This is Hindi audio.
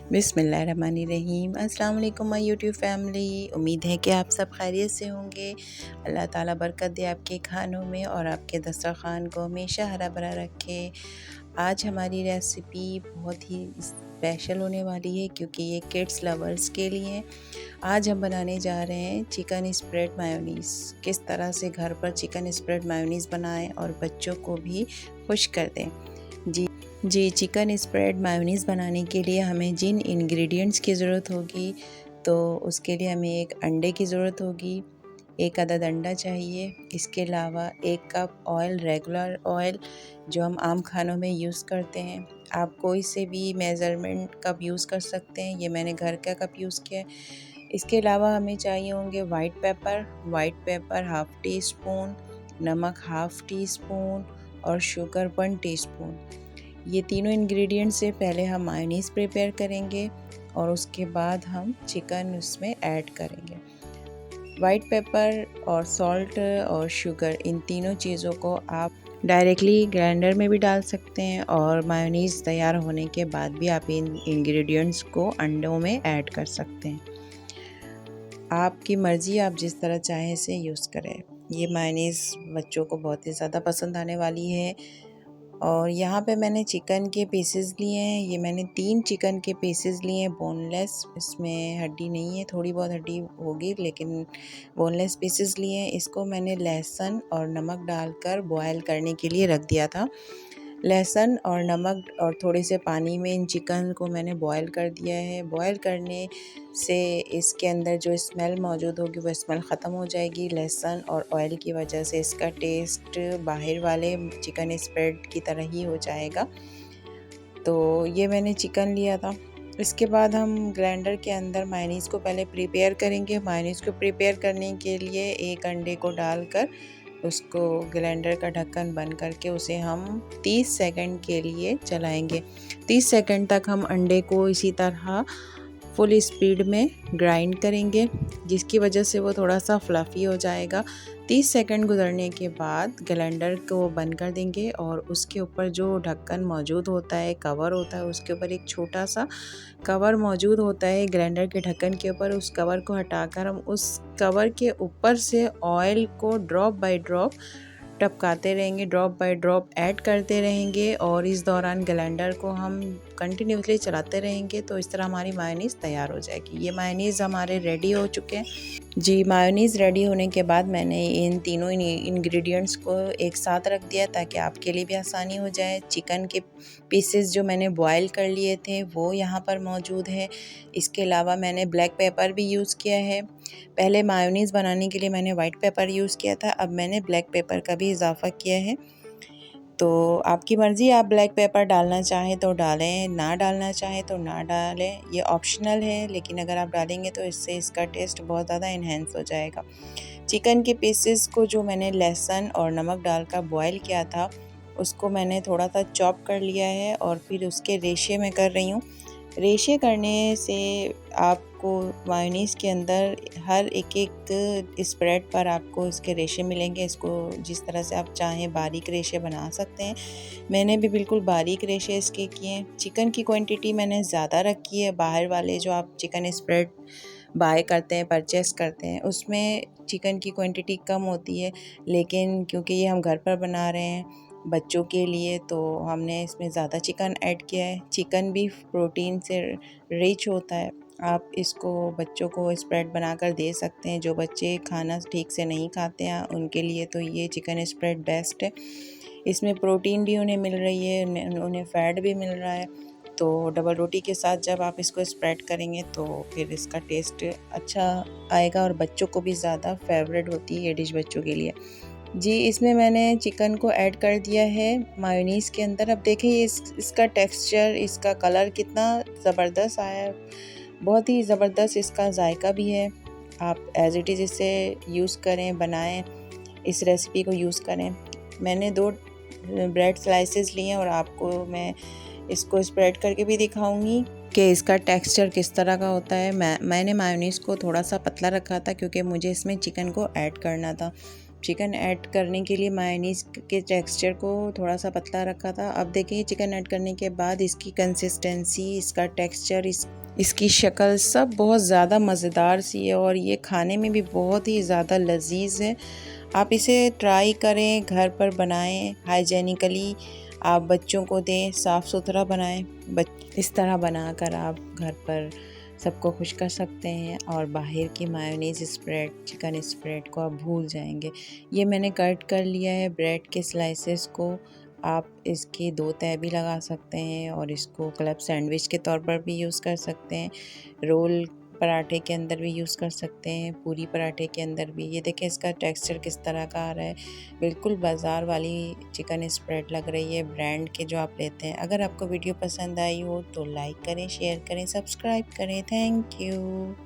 बिस्मिल्लाहिर्रहमानिर्रहीम। अस्सलाम वालेकुम माय यूट्यूब फैमिली। उम्मीद है कि आप सब खैरियत से होंगे। अल्लाह ताला बरकत दे आपके खानों में और आपके दस्तरखान को हमेशा हरा भरा रखे। आज हमारी रेसिपी बहुत ही स्पेशल होने वाली है क्योंकि ये किड्स लवर्स के लिए। आज हम बनाने जा रहे हैं चिकन स्प्रेड मायोनीज़। किस तरह से घर पर चिकन स्प्रेड मायोनीज़ बनाएं और बच्चों को भी खुश कर दें। जी चिकन स्प्रेड मायोनीज़ बनाने के लिए हमें जिन इंग्रेडिएंट्स की ज़रूरत होगी, तो उसके लिए हमें एक अंडे की ज़रूरत होगी, एक अदद अंडा चाहिए। इसके अलावा 1 कप ऑयल, रेगुलर ऑयल जो हम आम खानों में यूज़ करते हैं। आप कोई से भी मेज़रमेंट कप यूज़ कर सकते हैं, ये मैंने घर का कप यूज़ किया है। इसके अलावा हमें चाहिए होंगे white paper half tea spoon, नमक हाफ़ टी स्पून और शुगर 1 टीस्पून। ये तीनों इंग्रेडिएंट से पहले हम मायोनीज़ प्रिपेयर करेंगे और उसके बाद हम चिकन उसमें ऐड करेंगे। वाइट पेपर और सॉल्ट और शुगर, इन तीनों चीज़ों को आप डायरेक्टली ग्राइंडर में भी डाल सकते हैं और मायोनीज़ तैयार होने के बाद भी आप इन इंग्रेडिएंट्स को अंडों में ऐड कर सकते हैं। आपकी मर्ज़ी, आप जिस तरह चाहें इसे यूज़ करें। ये मायोनीज़ बच्चों को बहुत ही ज़्यादा पसंद आने वाली है। और यहाँ पे मैंने चिकन के पीसेस लिए हैं। ये मैंने 3 चिकन के पीसेस लिए हैं बोनलेस, इसमें हड्डी नहीं है, थोड़ी बहुत हड्डी होगी लेकिन बोनलेस पीसेस लिए हैं। इसको मैंने लहसुन और नमक डालकर बॉयल करने के लिए रख दिया था। लहसुन और नमक और थोड़े से पानी में इन चिकन को मैंने बॉयल कर दिया है। बॉयल करने से इसके अंदर जो स्मेल मौजूद होगी वो स्मेल ख़त्म हो जाएगी। लहसुन और ऑयल की वजह से इसका टेस्ट बाहर वाले चिकन स्प्रेड की तरह ही हो जाएगा। तो ये मैंने चिकन लिया था। इसके बाद हम ग्राइंडर के अंदर मायोनीज़ को पहले प्रिपेयर करेंगे। मायोनीज़ को प्रिपेयर करने के लिए एक अंडे को डालकर उसको ग्राइंडर का ढक्कन बंद करके उसे हम 30 सेकंड के लिए चलाएंगे। 30 सेकंड तक हम अंडे को इसी तरह फुल स्पीड में ग्राइंड करेंगे, जिसकी वजह से वो थोड़ा सा फ्लफ़ी हो जाएगा। 30 सेकंड गुजरने के बाद ग्राइंडर को बंद कर देंगे और उसके ऊपर जो ढक्कन मौजूद होता है, कवर होता है, उसके ऊपर एक छोटा सा कवर मौजूद होता है ग्राइंडर के ढक्कन के ऊपर। उस कवर को हटाकर हम उस कवर के ऊपर से ऑयल को ड्रॉप बाय ड्रॉप टपकाते रहेंगे, ड्रॉप बाय ड्रॉप ऐड करते रहेंगे और इस दौरान ग्राइंडर को हम कंटिन्यूसली चलाते रहेंगे। तो इस तरह हमारी मायोनीज़ तैयार हो जाएगी। ये मायोनीज़ हमारे रेडी हो चुके हैं। जी मायोनीज़ रेडी होने के बाद मैंने इन तीनों इंग्रेडिएंट्स को एक साथ रख दिया ताकि आपके लिए भी आसानी हो जाए। चिकन के पीसेस जो मैंने बॉयल कर लिए थे वो यहाँ पर मौजूद है। इसके अलावा मैंने ब्लैक पेपर भी यूज़ किया है। पहले मायोनीज़ बनाने के लिए मैंने वाइट पेपर यूज़ किया था, अब मैंने ब्लैक पेपर का भी इजाफ़ा किया है। तो आपकी मर्ज़ी, आप ब्लैक पेपर डालना चाहें तो डालें, ना डालना चाहें तो ना डालें, ये ऑप्शनल है। लेकिन अगर आप डालेंगे तो इससे इसका टेस्ट बहुत ज़्यादा इन्हेंस हो जाएगा। चिकन के पीसेस को जो मैंने लहसुन और नमक डालकर बॉयल किया था, उसको मैंने थोड़ा सा चॉप कर लिया है और फिर उसके रेशे में कर रही हूँ। रेशे करने से आपको मायोनीज़ के अंदर हर एक स्प्रेड पर आपको इसके रेशे मिलेंगे। इसको जिस तरह से आप चाहें बारीक रेशे बना सकते हैं। मैंने भी बिल्कुल बारीक रेशे इसके किए हैं। चिकन की क्वांटिटी मैंने ज़्यादा रखी है। बाहर वाले जो आप चिकन स्प्रेड बाय करते हैं, परचेस करते हैं, उसमें चिकन की क्वांटिटी कम होती है, लेकिन क्योंकि ये हम घर पर बना रहे हैं बच्चों के लिए, तो हमने इसमें ज़्यादा चिकन ऐड किया है। चिकन भी प्रोटीन से रिच होता है। आप इसको बच्चों को स्प्रेड बनाकर दे सकते हैं। जो बच्चे खाना ठीक से नहीं खाते हैं उनके लिए तो ये चिकन स्प्रेड बेस्ट है। इसमें प्रोटीन भी उन्हें मिल रही है, उन्हें फ़ैट भी मिल रहा है। तो डबल रोटी के साथ जब आप इसको स्प्रेड करेंगे तो फिर इसका टेस्ट अच्छा आएगा और बच्चों को भी ज़्यादा फेवरेट होती है ये डिश बच्चों के लिए। जी इसमें मैंने चिकन को ऐड कर दिया है मायोनीज़ के अंदर। अब देखिए इसका टेक्सचर, इसका कलर कितना ज़बरदस्त आया है। बहुत ही ज़बरदस्त इसका जायका भी है। आप एज़ इट इज़ इसे यूज़ करें, बनाएं, इस रेसिपी को यूज़ करें। मैंने 2 ब्रेड स्लाइसेस लिए हैं और आपको मैं इसको स्प्रेड करके भी दिखाऊंगी कि इसका टेक्सचर किस तरह का होता है। मैंने मायोनीज़ को थोड़ा सा पतला रखा था क्योंकि मुझे इसमें चिकन को ऐड करना था। चिकन ऐड करने के लिए मायोनीज़ के टेक्सचर को थोड़ा सा पतला रखा था। अब देखिए चिकन ऐड करने के बाद इसकी कंसिस्टेंसी, इसका टेक्सचर, इसकी शक्ल सब बहुत ज़्यादा मज़ेदार सी है और ये खाने में भी बहुत ही ज़्यादा लजीज है। आप इसे ट्राई करें, घर पर बनाएं, हाइजेनिकली आप बच्चों को दें, साफ़ सुथरा बनाएं। इस तरह बनाकर आप घर पर सबको खुश कर सकते हैं और बाहर की मायोनीज़ स्प्रेड, चिकन स्प्रेड को आप भूल जाएंगे। ये मैंने कट कर लिया है ब्रेड के स्लाइसेस को। आप इसके 2 तह भी लगा सकते हैं और इसको क्लब सैंडविच के तौर पर भी यूज़ कर सकते हैं। रोल पराठे के अंदर भी यूज़ कर सकते हैं, पूरी पराठे के अंदर भी। ये देखें इसका टेक्सचर किस तरह का आ रहा है, बिल्कुल बाज़ार वाली चिकन स्प्रेड लग रही है, ब्रांड के जो आप लेते हैं। अगर आपको वीडियो पसंद आई हो तो लाइक करें, शेयर करें, सब्सक्राइब करें। Thank you.